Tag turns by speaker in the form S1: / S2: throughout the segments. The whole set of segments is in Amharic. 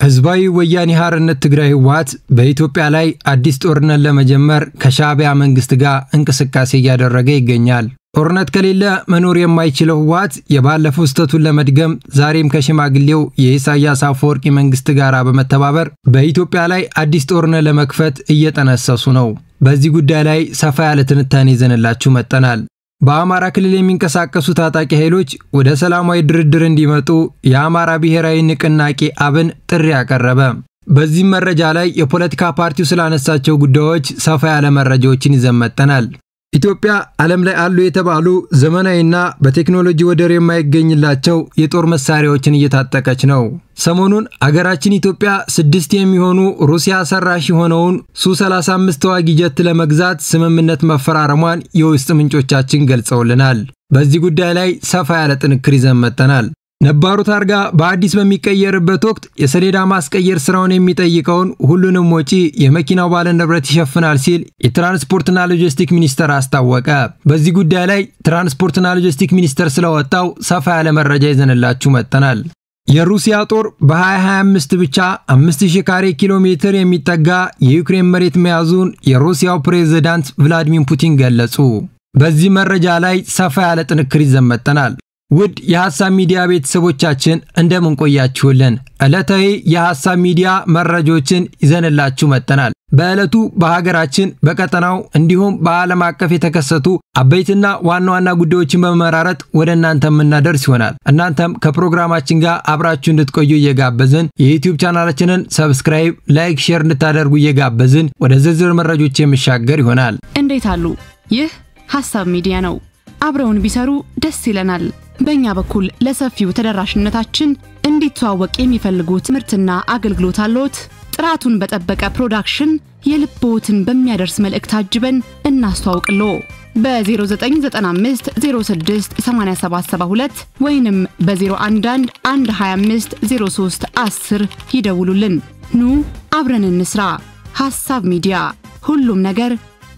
S1: ህዝባዊ ወያኔ ሓርነት ትግራይ ህወሓት በኢትዮጵያ ላይ አዲስ ጦርነት ለመጀመር ከሻዕቢያ መንግስት ጋር እንቅስቃሴ እያደረገ ይገኛል። ጦርነት ከሌለ መኖር የማይችለው ህወሓት የባለፈው ስተቱን ለመድገም ዛሬም ከሽማግሌው የኢሳያስ አፈወርቂ መንግስት ጋር በመተባበር በኢትዮጵያ ላይ አዲስ ጦርነት ለመክፈት እየተነሰሱ ነው። በዚህ ጉዳይ ላይ ሰፋ ያለ ትንታኔ ይዘንላችሁ መጥተናል። በአማራ ክልል የሚንቀሳቀሱ ታጣቂ ኃይሎች ወደ ሰላማዊ ድርድር እንዲመጡ የአማራ ብሔራዊ ንቅናቄ አብን ጥሪ ያቀረበ። በዚህ መረጃ ላይ የፖለቲካ ፓርቲው ስላነሳቸው ጉዳዮች ሰፋ ያለ መረጃዎችን ይዘን መጥተናል። ኢትዮጵያ ዓለም ላይ አሉ የተባሉ ዘመናዊና በቴክኖሎጂ ወደር የማይገኝላቸው የጦር መሳሪያዎችን እየታጠቀች ነው። ሰሞኑን አገራችን ኢትዮጵያ 6 የሚሆኑ ሩሲያ ሰራሽ የሆነውን ሱ-35 ተዋጊ ጀት ለመግዛት ስምምነት መፈራረሟን የውስጥ ምንጮቻችን ገልጸውልናል። በዚህ ጉዳይ ላይ ሰፋ ያለ ጥንክር ይዘን መጥተናል። ነባሩ ታርጋ በአዲስ በሚቀየርበት ወቅት የሰሌዳ ማስቀየር ስራውን የሚጠይቀውን ሁሉንም ወጪ የመኪናው ባለንብረት ይሸፍናል ሲል የትራንስፖርትና ሎጂስቲክ ሚኒስቴር አስታወቀ። በዚህ ጉዳይ ላይ ትራንስፖርትና ሎጂስቲክ ሚኒስቴር ስለወጣው ሰፋ ያለ መረጃ ይዘንላችሁ መጥተናል። የሩሲያ ጦር በ2025 ብቻ 5000 ካሬ ኪሎ ሜትር የሚጠጋ የዩክሬን መሬት መያዙን የሩሲያው ፕሬዝዳንት ቭላዲሚር ፑቲን ገለጹ። በዚህ መረጃ ላይ ሰፋ ያለ ጥንክር ይዘን መጥተናል። ውድ የሐሳብ ሚዲያ ቤተሰቦቻችን እንደምን ቆያችሁልን? ዕለታዊ የሐሳብ ሚዲያ መረጃዎችን ይዘንላችሁ መጥተናል። በዕለቱ በሀገራችን በቀጠናው እንዲሁም በዓለም አቀፍ የተከሰቱ አበይትና ዋና ዋና ጉዳዮችን በመመራረጥ ወደ እናንተ የምናደርስ ይሆናል። እናንተም ከፕሮግራማችን ጋር አብራችሁ እንድትቆዩ እየጋበዝን የዩቲዩብ ቻናላችንን ሰብስክራይብ፣ ላይክ፣ ሼር እንድታደርጉ እየጋበዝን ወደ ዝርዝር መረጃዎች የሚሻገር ይሆናል።
S2: እንዴት አሉ? ይህ ሐሳብ ሚዲያ ነው። አብረውን ቢሰሩ ደስ ይለናል። በእኛ በኩል ለሰፊው ተደራሽነታችን እንዲተዋወቅ የሚፈልጉት ምርትና አገልግሎት አለዎት? ጥራቱን በጠበቀ ፕሮዳክሽን የልቦትን በሚያደርስ መልእክት አጅበን እናስተዋውቅሎ። በ0995 06 8772 ወይንም በ011 125 03 10 ይደውሉልን። ኑ አብረን እንስራ። ሐሳብ ሚዲያ፣ ሁሉም ነገር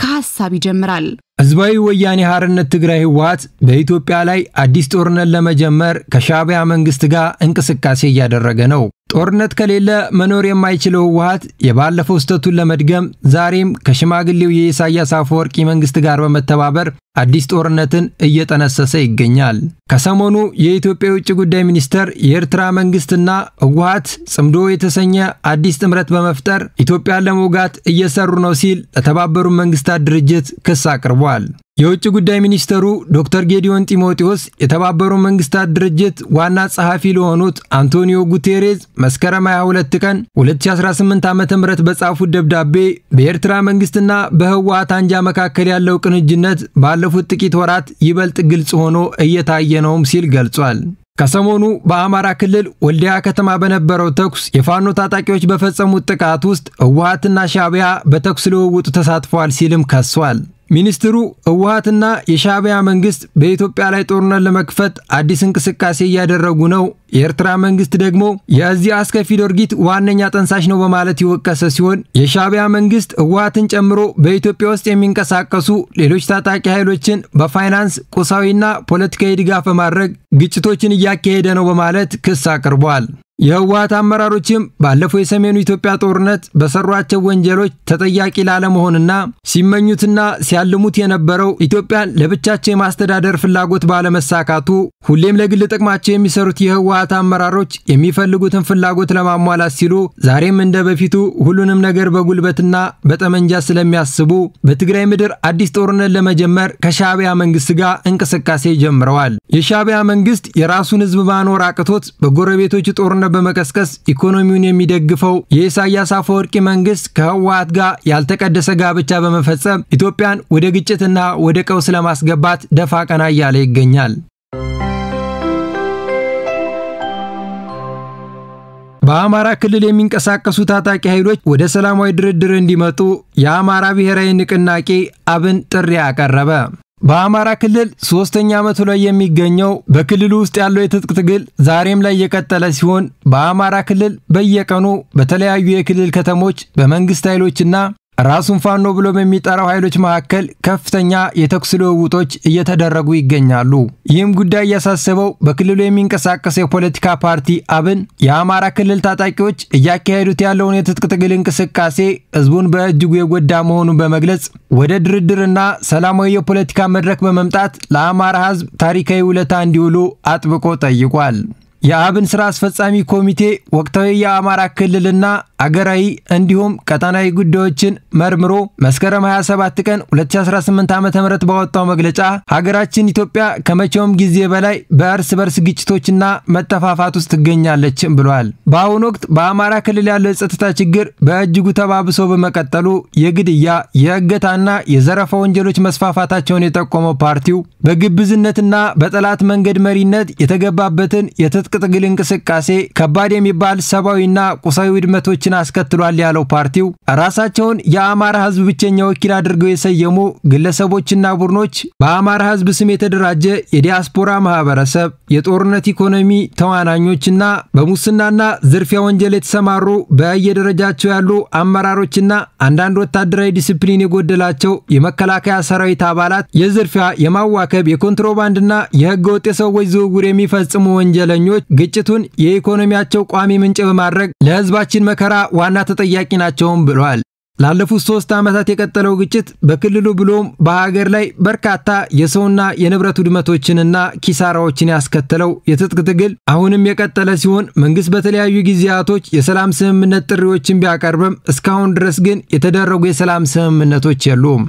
S2: ከሐሳብ ይጀምራል።
S1: ህዝባዊ ወያኔ ሓርነት ትግራይ ህወሓት በኢትዮጵያ ላይ አዲስ ጦርነት ለመጀመር ከሻዕቢያ መንግስት ጋር እንቅስቃሴ እያደረገ ነው። ጦርነት ከሌለ መኖር የማይችለው ህወሓት የባለፈው ስተቱን ለመድገም ዛሬም ከሽማግሌው የኢሳያስ አፈወርቂ መንግስት ጋር በመተባበር አዲስ ጦርነትን እየተነሰሰ ይገኛል። ከሰሞኑ የኢትዮጵያ የውጭ ጉዳይ ሚኒስቴር የኤርትራ መንግስትና ህወሓት ጽምዶ የተሰኘ አዲስ ጥምረት በመፍጠር ኢትዮጵያን ለመውጋት እየሰሩ ነው ሲል ለተባበሩት መንግስታት ድርጅት ክስ አቅርቧል። የውጭ ጉዳይ ሚኒስትሩ ዶክተር ጌዲዮን ጢሞቴዎስ የተባበሩት መንግስታት ድርጅት ዋና ጸሐፊ ለሆኑት አንቶኒዮ ጉቴሬዝ መስከረም 22 ቀን 2018 ዓ.ም በጻፉት ደብዳቤ በኤርትራ መንግስትና በህወሓት አንጃ መካከል ያለው ቅንጅነት ባለፉት ጥቂት ወራት ይበልጥ ግልጽ ሆኖ እየታየ ነውም ሲል ገልጿል። ከሰሞኑ በአማራ ክልል ወልዲያ ከተማ በነበረው ተኩስ የፋኖ ታጣቂዎች በፈጸሙት ጥቃት ውስጥ ህወሓትና ሻዕቢያ በተኩስ ልውውጡ ተሳትፈዋል ሲልም ከሷል። ሚኒስትሩ ህወሓትና የሻዕቢያ መንግስት በኢትዮጵያ ላይ ጦርነት ለመክፈት አዲስ እንቅስቃሴ እያደረጉ ነው፣ የኤርትራ መንግስት ደግሞ የዚህ አስከፊ ድርጊት ዋነኛ ጠንሳሽ ነው በማለት ይወቀሰ ሲሆን የሻዕቢያ መንግስት ህወሓትን ጨምሮ በኢትዮጵያ ውስጥ የሚንቀሳቀሱ ሌሎች ታጣቂ ኃይሎችን በፋይናንስ ቁሳዊና ፖለቲካዊ ድጋፍ በማድረግ ግጭቶችን እያካሄደ ነው በማለት ክስ አቅርቧል። የህወሓት አመራሮችም ባለፈው የሰሜኑ ኢትዮጵያ ጦርነት በሰሯቸው ወንጀሎች ተጠያቂ ላለመሆንና ሲመኙትና ሲያልሙት የነበረው ኢትዮጵያን ለብቻቸው የማስተዳደር ፍላጎት ባለመሳካቱ ሁሌም ለግል ጥቅማቸው የሚሰሩት የህወሓት አመራሮች የሚፈልጉትን ፍላጎት ለማሟላት ሲሉ ዛሬም እንደበፊቱ ሁሉንም ነገር በጉልበትና በጠመንጃ ስለሚያስቡ በትግራይ ምድር አዲስ ጦርነት ለመጀመር ከሻዕቢያ መንግስት ጋር እንቅስቃሴ ጀምረዋል። የሻዕቢያ መንግስት የራሱን ህዝብ ማኖር አቅቶት በጎረቤቶቹ ጦርነት በመቀስቀስ ኢኮኖሚውን የሚደግፈው የኢሳያስ አፈወርቂ መንግስት ከህወሓት ጋር ያልተቀደሰ ጋብቻ በመፈጸም ኢትዮጵያን ወደ ግጭትና ወደ ቀውስ ለማስገባት ደፋ ቀና እያለ ይገኛል። በአማራ ክልል የሚንቀሳቀሱ ታጣቂ ኃይሎች ወደ ሰላማዊ ድርድር እንዲመጡ የአማራ ብሔራዊ ንቅናቄ አብን ጥሪ ያቀረበ። በአማራ ክልል 3ኛ ዓመቱ ላይ የሚገኘው በክልሉ ውስጥ ያለው የትጥቅ ትግል ዛሬም ላይ የቀጠለ ሲሆን በአማራ ክልል በየቀኑ በተለያዩ የክልል ከተሞች በመንግስት ኃይሎችና ራሱን ፋኖ ብሎ በሚጠራው ኃይሎች መካከል ከፍተኛ የተኩስ ልውውጦች እየተደረጉ ይገኛሉ። ይህም ጉዳይ ያሳሰበው በክልሉ የሚንቀሳቀስ የፖለቲካ ፓርቲ አብን የአማራ ክልል ታጣቂዎች እያካሄዱት ያለውን የትጥቅ ትግል እንቅስቃሴ ህዝቡን በእጅጉ የጎዳ መሆኑን በመግለጽ ወደ ድርድርና ሰላማዊ የፖለቲካ መድረክ በመምጣት ለአማራ ህዝብ ታሪካዊ ውለታ እንዲውሉ አጥብቆ ጠይቋል። የአብን ስራ አስፈጻሚ ኮሚቴ ወቅታዊ የአማራ ክልልና አገራዊ እንዲሁም ቀጠናዊ ጉዳዮችን መርምሮ መስከረም 27 ቀን 2018 ዓ.ም ባወጣው መግለጫ ሀገራችን ኢትዮጵያ ከመቼውም ጊዜ በላይ በእርስ በርስ ግጭቶችና መጠፋፋት ውስጥ ትገኛለች ብሏል። በአሁኑ ወቅት በአማራ ክልል ያለው የጸጥታ ችግር በእጅጉ ተባብሶ በመቀጠሉ የግድያ፣ የእገታና የዘረፋ ወንጀሎች መስፋፋታቸውን የጠቆመው ፓርቲው በግብዝነትና በጠላት መንገድ መሪነት የተገባበትን የትጥቅ ትግል እንቅስቃሴ ከባድ የሚባል ሰብአዊና ቁሳዊ ውድመቶችን አስከትሏል ያለው ፓርቲው ራሳቸውን የአማራ ህዝብ ብቸኛ ወኪል አድርገው የሰየሙ ግለሰቦችና ቡድኖች በአማራ ህዝብ ስም የተደራጀ የዲያስፖራ ማህበረሰብ፣ የጦርነት ኢኮኖሚ ተዋናኞችና በሙስናና ዝርፊያ ወንጀል የተሰማሩ በየደረጃቸው ያሉ አመራሮችና አንዳንድ ወታደራዊ ዲሲፕሊን የጎደላቸው የመከላከያ ሰራዊት አባላት የዝርፊያ፣ የማዋከብ፣ የኮንትሮባንድና የህገወጥ የሰዎች ዝውውር የሚፈጽሙ ወንጀለኞች ግጭቱን የኢኮኖሚያቸው ቋሚ ምንጭ በማድረግ ለህዝባችን መከራ ዋና ተጠያቂ ናቸውም ብሏል። ላለፉት 3 ዓመታት የቀጠለው ግጭት በክልሉ ብሎም በሀገር ላይ በርካታ የሰውና የንብረት ውድመቶችንና ኪሳራዎችን ያስከተለው የትጥቅ ትግል አሁንም የቀጠለ ሲሆን መንግስት በተለያዩ ጊዜያቶች የሰላም ስምምነት ጥሪዎችን ቢያቀርብም እስካሁን ድረስ ግን የተደረጉ የሰላም ስምምነቶች የሉም።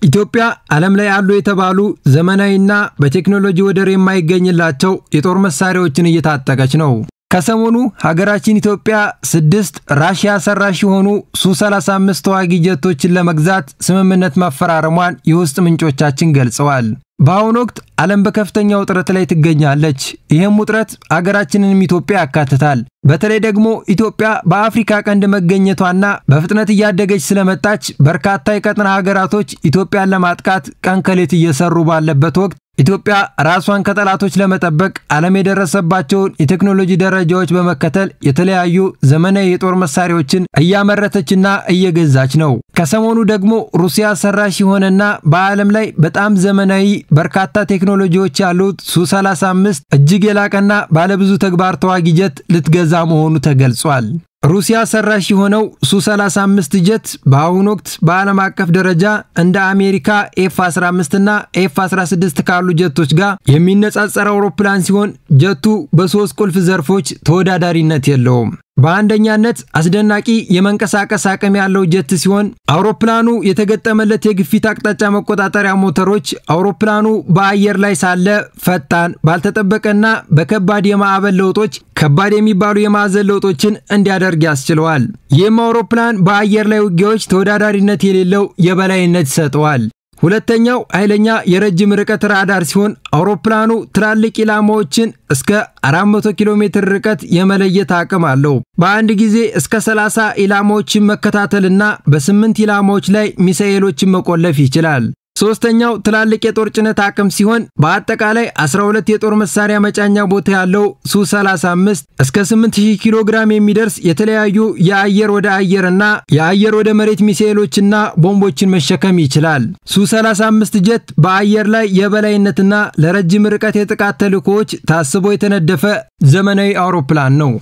S1: ኢትዮጵያ ዓለም ላይ ያሉ የተባሉ ዘመናዊና በቴክኖሎጂ ወደር የማይገኝላቸው የጦር መሳሪያዎችን እየታጠቀች ነው። ከሰሞኑ ሀገራችን ኢትዮጵያ 6 ራሺያ ሰራሽ የሆኑ ሱ-35 ተዋጊ ጀቶችን ለመግዛት ስምምነት መፈራረሟን የውስጥ ምንጮቻችን ገልጸዋል። በአሁኑ ወቅት ዓለም በከፍተኛ ውጥረት ላይ ትገኛለች። ይህም ውጥረት ሀገራችንንም ኢትዮጵያ ያካትታል። በተለይ ደግሞ ኢትዮጵያ በአፍሪካ ቀንድ መገኘቷና በፍጥነት እያደገች ስለመጣች በርካታ የቀጠና ሀገራቶች ኢትዮጵያን ለማጥቃት ቀን ከሌት እየሰሩ ባለበት ወቅት ኢትዮጵያ ራሷን ከጠላቶች ለመጠበቅ ዓለም የደረሰባቸውን የቴክኖሎጂ ደረጃዎች በመከተል የተለያዩ ዘመናዊ የጦር መሳሪያዎችን እያመረተችና እየገዛች ነው። ከሰሞኑ ደግሞ ሩሲያ ሰራሽ የሆነና በዓለም ላይ በጣም ዘመናዊ በርካታ ቴክኖሎጂዎች ያሉት ሱ-35 እጅግ የላቀና ባለብዙ ተግባር ተዋጊ ጀት ልትገዛ መሆኑ ተገልጿል። ሩሲያ ሰራሽ የሆነው ሱ-35 ጀት በአሁኑ ወቅት በዓለም አቀፍ ደረጃ እንደ አሜሪካ ኤፍ-15 እና ኤፍ-16 ካሉ ጀቶች ጋር የሚነጻጸር አውሮፕላን ሲሆን ጀቱ በ3 ቁልፍ ዘርፎች ተወዳዳሪነት የለውም። በአንደኛነት አስደናቂ የመንቀሳቀስ አቅም ያለው ጀት ሲሆን አውሮፕላኑ የተገጠመለት የግፊት አቅጣጫ መቆጣጠሪያ ሞተሮች አውሮፕላኑ በአየር ላይ ሳለ ፈጣን፣ ባልተጠበቀና በከባድ የማዕበል ለውጦች ከባድ የሚባሉ የማዕዘን ለውጦችን እንዲያደርግ ያስችለዋል። ይህም አውሮፕላን በአየር ላይ ውጊያዎች ተወዳዳሪነት የሌለው የበላይነት ይሰጠዋል። ሁለተኛው ኃይለኛ የረጅም ርቀት ራዳር ሲሆን አውሮፕላኑ ትላልቅ ኢላማዎችን እስከ 400 ኪሎ ሜትር ርቀት የመለየት አቅም አለው። በአንድ ጊዜ እስከ 30 ኢላማዎችን መከታተልና በ8 ኢላማዎች ላይ ሚሳኤሎችን መቆለፍ ይችላል። ሶስተኛው ትላልቅ የጦር ጭነት አቅም ሲሆን በአጠቃላይ 12 የጦር መሳሪያ መጫኛ ቦታ ያለው ሱ-35 እስከ 8000 ኪሎ ግራም የሚደርስ የተለያዩ የአየር ወደ አየርና የአየር ወደ መሬት ሚሳኤሎችና ቦምቦችን መሸከም ይችላል። ሱ-35 ጀት በአየር ላይ የበላይነትና ለረጅም ርቀት የጥቃት ተልዕኮዎች ታስቦ የተነደፈ ዘመናዊ አውሮፕላን ነው።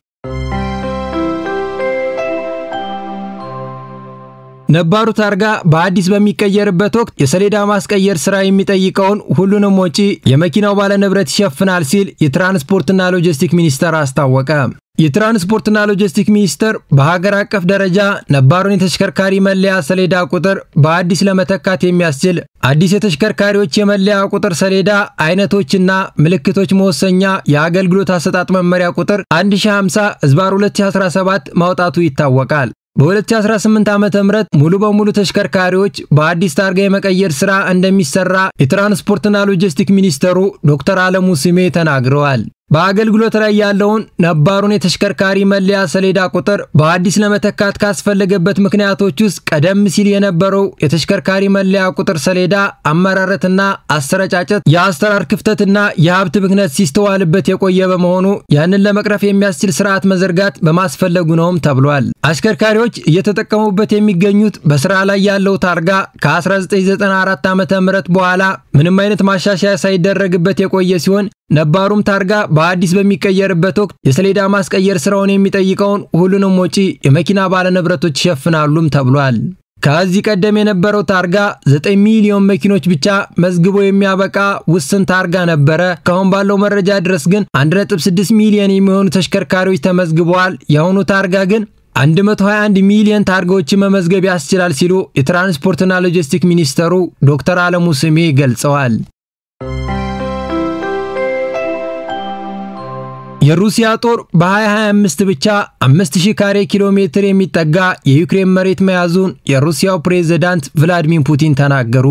S1: ነባሩ ታርጋ በአዲስ በሚቀየርበት ወቅት የሰሌዳ ማስቀየር ስራ የሚጠይቀውን ሁሉንም ወጪ የመኪናው ባለንብረት ይሸፍናል ሲል የትራንስፖርትና ሎጂስቲክ ሚኒስቴር አስታወቀ። የትራንስፖርትና ሎጂስቲክ ሚኒስቴር በሀገር አቀፍ ደረጃ ነባሩን የተሽከርካሪ መለያ ሰሌዳ ቁጥር በአዲስ ለመተካት የሚያስችል አዲስ የተሽከርካሪዎች የመለያ ቁጥር ሰሌዳ አይነቶችና ምልክቶች መወሰኛ የአገልግሎት አሰጣጥ መመሪያ ቁጥር 1050/2017 ማውጣቱ ይታወቃል። በ2018 ዓመተ ምህረት ሙሉ በሙሉ ተሽከርካሪዎች በአዲስ ታርጋ የመቀየር ስራ እንደሚሰራ የትራንስፖርትና ሎጂስቲክ ሚኒስተሩ ዶክተር አለሙ ስሜ ተናግረዋል። በአገልግሎት ላይ ያለውን ነባሩን የተሽከርካሪ መለያ ሰሌዳ ቁጥር በአዲስ ለመተካት ካስፈለገበት ምክንያቶች ውስጥ ቀደም ሲል የነበረው የተሽከርካሪ መለያ ቁጥር ሰሌዳ አመራረትና አሰረጫጨት የአስተራር ክፍተትና የሀብት ብክነት ሲስተዋልበት የቆየ በመሆኑ ያንን ለመቅረፍ የሚያስችል ስርዓት መዘርጋት በማስፈለጉ ነውም ተብሏል። አሽከርካሪዎች እየተጠቀሙበት የሚገኙት በስራ ላይ ያለው ታርጋ ከ1994 ዓ.ም በኋላ ምንም አይነት ማሻሻያ ሳይደረግበት የቆየ ሲሆን ነባሩም ታርጋ በአዲስ በሚቀየርበት ወቅት የሰሌዳ ማስቀየር ስራውን የሚጠይቀውን ሁሉንም ወጪ የመኪና ባለንብረቶች ይሸፍናሉም ተብሏል። ከዚህ ቀደም የነበረው ታርጋ 9 ሚሊዮን መኪኖች ብቻ መዝግቦ የሚያበቃ ውስን ታርጋ ነበረ። ካሁን ባለው መረጃ ድረስ ግን 1.6 ሚሊዮን የሚሆኑ ተሽከርካሪዎች ተመዝግበዋል። የአሁኑ ታርጋ ግን 121 ሚሊዮን ታርጋዎችን መመዝገብ ያስችላል ሲሉ የትራንስፖርትና ሎጂስቲክ ሚኒስተሩ ዶክተር አለሙ ስሜ ገልጸዋል። የሩሲያ ጦር በ2025 ብቻ 5000 ካሬ ኪሎ ሜትር የሚጠጋ የዩክሬን መሬት መያዙን የሩሲያው ፕሬዝዳንት ቭላድሚር ፑቲን ተናገሩ።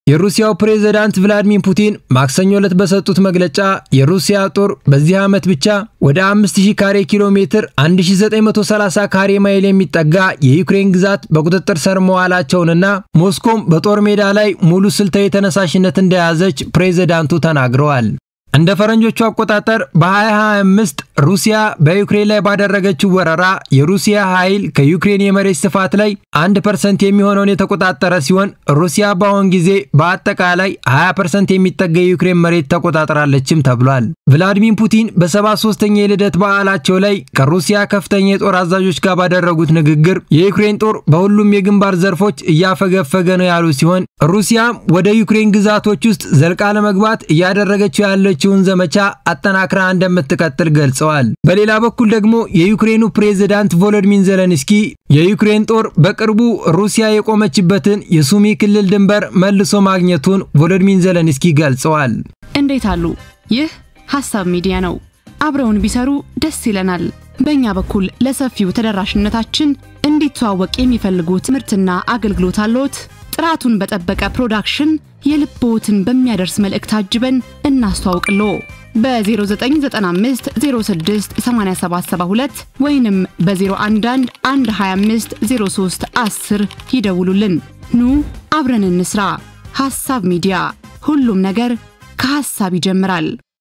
S1: የሩሲያው ፕሬዝዳንት ቭላድሚር ፑቲን ማክሰኞ ዕለት በሰጡት መግለጫ የሩሲያ ጦር በዚህ ዓመት ብቻ ወደ 5000 ካሬ ኪሎ ሜትር 1930 ካሬ ማይል የሚጠጋ የዩክሬን ግዛት በቁጥጥር ስር መዋላቸውንና ሞስኮም በጦር ሜዳ ላይ ሙሉ ስልታዊ ተነሳሽነት እንደያዘች ፕሬዝዳንቱ ተናግረዋል። እንደ ፈረንጆቹ አቆጣጠር በ2025 ሩሲያ በዩክሬን ላይ ባደረገችው ወረራ የሩሲያ ኃይል ከዩክሬን የመሬት ስፋት ላይ 1% የሚሆነውን የተቆጣጠረ ሲሆን ሩሲያ በአሁን ጊዜ በአጠቃላይ 20% የሚጠጋ የዩክሬን መሬት ተቆጣጥራለችም ተብሏል። ቭላድሚር ፑቲን በ73ኛ የልደት በዓላቸው ላይ ከሩሲያ ከፍተኛ የጦር አዛዦች ጋር ባደረጉት ንግግር የዩክሬን ጦር በሁሉም የግንባር ዘርፎች እያፈገፈገ ነው ያሉ ሲሆን ሩሲያም ወደ ዩክሬን ግዛቶች ውስጥ ዘልቃ ለመግባት እያደረገችው ያለችውን ዘመቻ አጠናክራ እንደምትቀጥል ገልጸዋል። በሌላ በኩል ደግሞ የዩክሬኑ ፕሬዝዳንት ቮሎዲሚር ዜሌንስኪ የዩክሬን ጦር በቅርቡ ሩሲያ የቆመችበትን የሱሚ ክልል ድንበር መልሶ ማግኘቱን ቮሎዲሚር ዜሌንስኪ ገልጸዋል።
S2: እንዴት አሉ? ይህ ሐሳብ ሚዲያ ነው። አብረውን ቢሰሩ ደስ ይለናል። በእኛ በኩል ለሰፊው ተደራሽነታችን እንዲተዋወቅ የሚፈልጉት ምርትና አገልግሎት አለዎት? ጥራቱን በጠበቀ ፕሮዳክሽን የልቦትን በሚያደርስ መልእክት አጅበን እናስተዋውቅሎ። በ0995 06 8772 ወይንም በ011 125 03 10 ይደውሉልን። ኑ አብረን እንስራ። ሐሳብ ሚዲያ፣ ሁሉም ነገር ከሐሳብ ይጀምራል።